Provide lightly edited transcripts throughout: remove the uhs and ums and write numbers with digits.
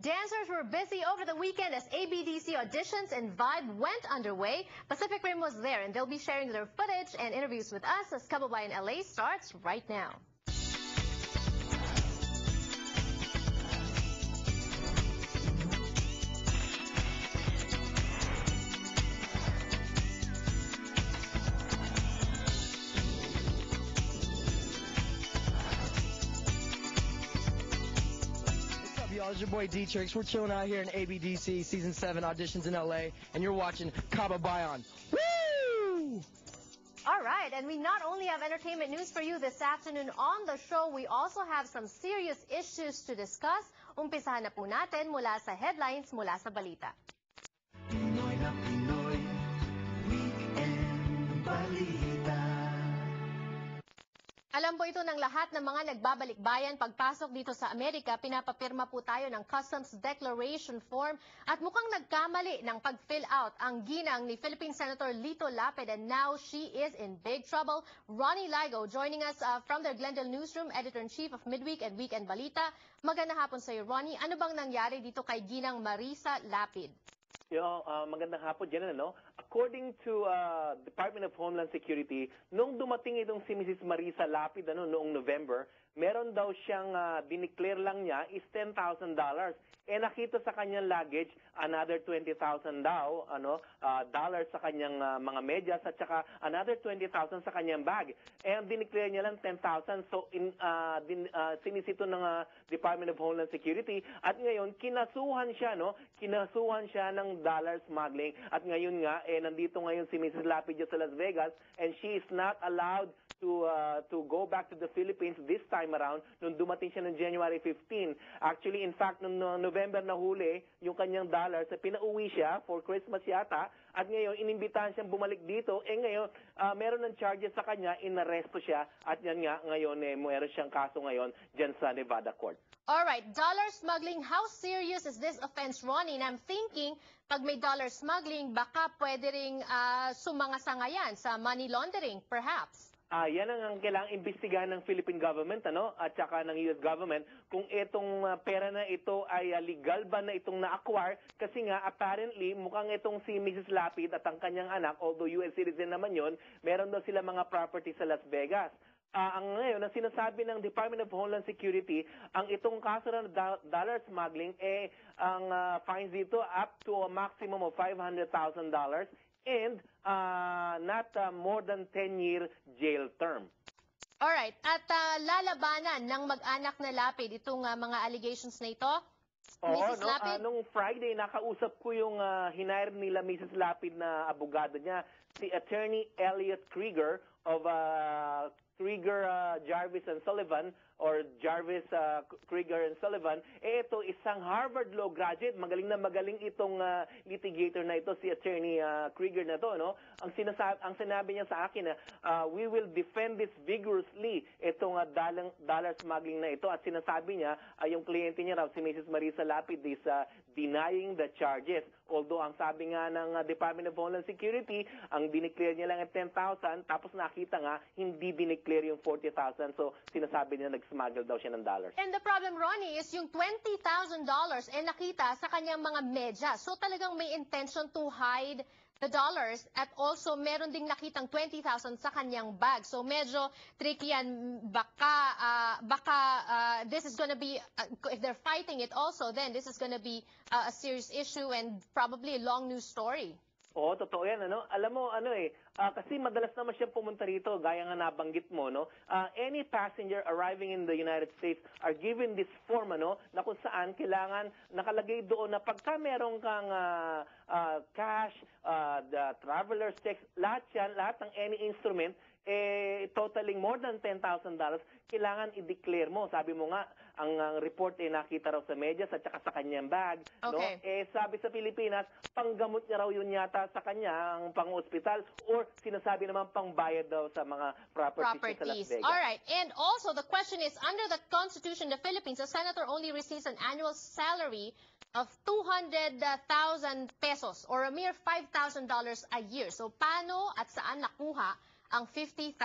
Dancers were busy over the weekend as ABDC auditions and Vibe went underway. Pacific Rim was there and they'll be sharing their footage and interviews with us as Kababayan LA starts right now. Y'all, it's your boy D-Trix. We're chilling out here in ABDC Season 7 auditions in LA, and you're watching Kababayan. Woo! All right, and we not only have entertainment news for you this afternoon on the show, we also have some serious issues to discuss. Umpisahan na po natin mula sa headlines mula sa balita. Pinoy na Pinoy, Weekend Balita. Alam po ito ng lahat ng mga nagbabalik-bayan pagpasok dito sa Amerika, pinapapirma po tayo ng Customs Declaration Form at mukhang nagkamali ng pag-fill out ang ginang ni Philippine Senator Lito Lapid and now she is in big trouble. Ronnie Ligo joining us from their Glendale Newsroom, Editor-in-Chief of Midweek and Weekend Balita. Magandang hapon sa iyo, Ronnie. Ano bang nangyari dito kay ginang Marisa Lapid? Magandang hapon dyan, ano? According to Department of Homeland Security, nung dumating itong si Mrs. Marisa Lapid noong November, meron daw siyang dineclare lang niya is $10,000. Nakita sa kanyang luggage another $20,000 daw, dollars sa kanyang mga medyas at saka another $20,000 sa kanyang bag. Dineclare niya lang $10,000. So sinisito ng Department of Homeland Security at ngayon kinasuhan siya, Kinasuhan siya ng dollar smuggling at ngayon nga nandito ngayon si Mrs. Lapid sa Las Vegas and she is not allowed to go back to the Philippines this time around nung dumating siya ng January 15. Actually, in fact, nung November na huli, yung kanyang dollars, pinauwi siya for Christmas yata, at ngayon, inimbitahan siyang bumalik dito, ngayon, meron ng charges sa kanya, inaresto siya, at yan nga, ngayon, meron siyang kaso ngayon dyan sa Nevada Court. Alright, dollar smuggling, how serious is this offense, Ronnie? And I'm thinking, pag may dollar smuggling, baka pwede ring sumangasangayan sa money laundering, perhaps. Yan ang kailangang imbestigahan ng Philippine government at saka ng US government kung itong pera na ito ay legal ba na itong na-acquire kasi nga apparently mukhang itong si Mrs. Lapid at ang kanyang anak, although US citizen naman yon, meron daw sila mga property sa Las Vegas. Ngayon, ang sinasabi ng Department of Homeland Security, ang itong kaso ng dollar smuggling, ang fines dito up to a maximum of $500,000 and not more than 10-year jail term. Alright, at lalabanan ng mag-anak na Lapid itong mga allegations na ito? Mrs. Lapid? Nung Friday, nakausap ko yung hinire nila Mrs. Lapid na abogado niya, si Attorney Elliot Krieger of Krieger, Jarvis and Sullivan, or Jarvis, Krieger and Sullivan. Ito, isang Harvard Law graduate. Magaling na magaling itong litigator na ito, si Attorney Krieger na to, Ang sinabi niya sa akin, we will defend this vigorously, itong dollar smuggling na ito. At sinasabi niya, yung kliyente niya raw, si Mrs. Marisa Lapid, is denying the charges. Although, ang sabi nga ng Department of Homeland Security, ang dineclare niya lang ay 10,000, tapos nakita nga, hindi dineclare yung 40,000. So, sinasabi niya, smuggle daw siya ng dollars. And the problem, Ronnie, is yung $20,000 nakita sa kanyang mga medyas. So talagang may intention to hide the dollars at also meron ding nakitang 20,000 sa kanyang bag. So medyo tricky yan. Baka this is gonna be, if they're fighting it also, then this is gonna be a serious issue and probably a long news story. Oo, totoo yan, Alam mo, kasi madalas naman siyang pumunta rito, gaya nga nabanggit mo, Any passenger arriving in the United States are given this form, na kung saan kailangan nakalagay doon na pagka meron kang cash, the traveler's checks, lahat ng any instrument, totaling more than $10,000, kailangan i-declare mo. Sabi mo nga, ang report nakita raw sa medyas at saka sa kanyang bag. Okay. Sabi sa Pilipinas, panggamot niya raw yun yata sa kanya, ang pang-hospital, or sinasabi naman pangbayad daw sa mga properties sa Las Vegas. All right. And also, the question is, under the Constitution of the Philippines, a senator only receives an annual salary of 200,000 pesos or a mere $5,000 a year. So, paano at saan nakuha ang $50,000.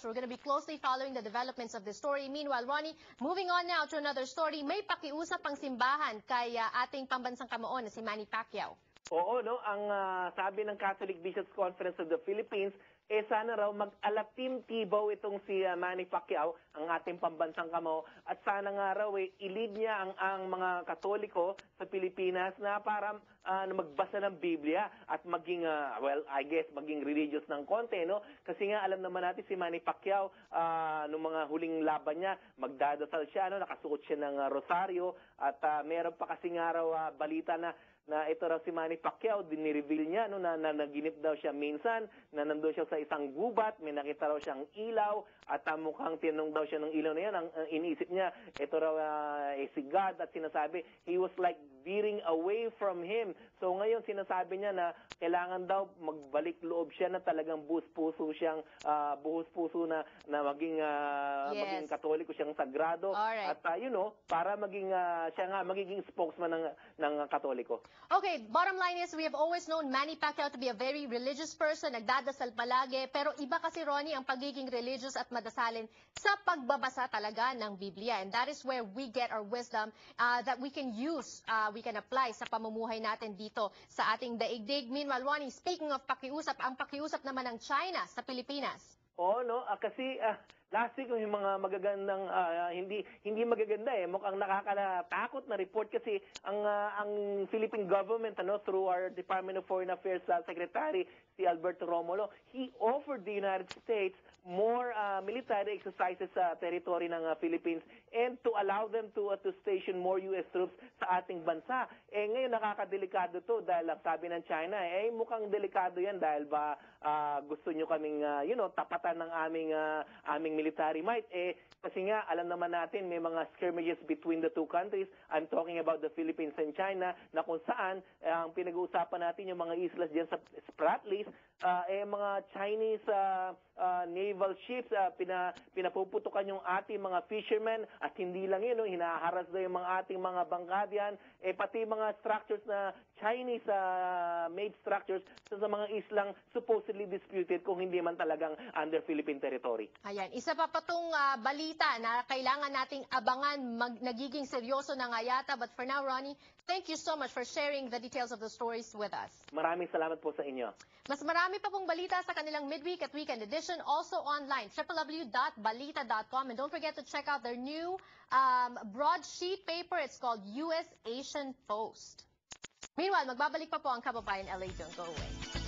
We're going to be closely following the developments of this story. Meanwhile, Ronnie, moving on now to another story, may pakiusap ang simbahan kay ating pambansang kamoon na si Manny Pacquiao. Oo, no, ang sabi ng Catholic Bishops Conference of the Philippines, sana raw mag-alatim tibaw itong si Manny Pacquiao, ang ating pambansang kamo, at sana nga raw i-lead niya ang mga Katoliko sa Pilipinas na para magbasa ng Biblia at maging, maging religious ng konti, no? Kasi nga alam naman natin si Manny Pacquiao, nung mga huling laban niya, magdadasal siya, no? Nakasuot siya ng rosaryo, at meron pa kasi nga raw balita na ito raw si Manny Pacquiao, dinireveal niya na naginip daw siya minsan, na nandoon siya sa isang gubat, may nakita raw siyang ilaw, at mukhang tinanong daw siya ng ilaw na yan. Ang iniisip niya, ito raw si God, at sinasabi, he was like veering away from him. So ngayon sinasabi niya na kailangan daw magbalik loob siya na talagang buhos-puso na maging maging Katoliko, siyang sagrado. Alright. At para maging siya nga magiging spokesman ng Katoliko. Okay, bottom line is we have always known Manny Pacquiao to be a very religious person, nagdadasal palagi, pero iba kasi, Ronnie, ang pagiging religious at madasalin sa pagbabasa talaga ng Biblia. And that is where we get our wisdom that we can use, we can apply sa pamumuhay natin dito sa ating daigdig. Meanwhile, Ronnie, speaking of pakiusap, ang pakiusap naman ng China sa Pilipinas. Oo, no, kasi last week yung mga magagandang hindi magaganda mukhang nakakatakot na report kasi ang Philippine government through our Department of Foreign Affairs Secretary si Alberto Romulo, he offered the United States more military exercises sa territory ng Philippines and to allow them to station more US troops sa ating bansa. Ngayon nakakadelikado to dahil sabi ng China mukhang delikado yan dahil ba gusto nyo kaming tapatan ng aming military might. Kasi nga alam naman natin may mga skirmishes between the two countries. I'm talking about the Philippines and China na kung saan ang pinag-uusapan natin yung mga islas diyan sa Spratlys, mga Chinese naval ships, pinapuputukan yung ating mga fishermen at hindi lang yun, hinaharas na yung mga ating mga bangka diyan, pati mga structures na Chinese made structures sa mga islang supposedly disputed kung hindi man talagang under Philippine territory. Ayan, isa pa patong balita na kailangan nating abangan, nagiging seryoso na nga yata. But for now, Ronnie, thank you so much for sharing the details of the stories with us. Maraming salamat po sa inyo. Mas marami pa pong balita sa kanilang midweek at weekend edition, also online, www.balita.com. And don't forget to check out their new broadsheet paper. It's called US Asian Post. Meanwhile, magbabalik pa po ang Kababayan LA. Don't go away.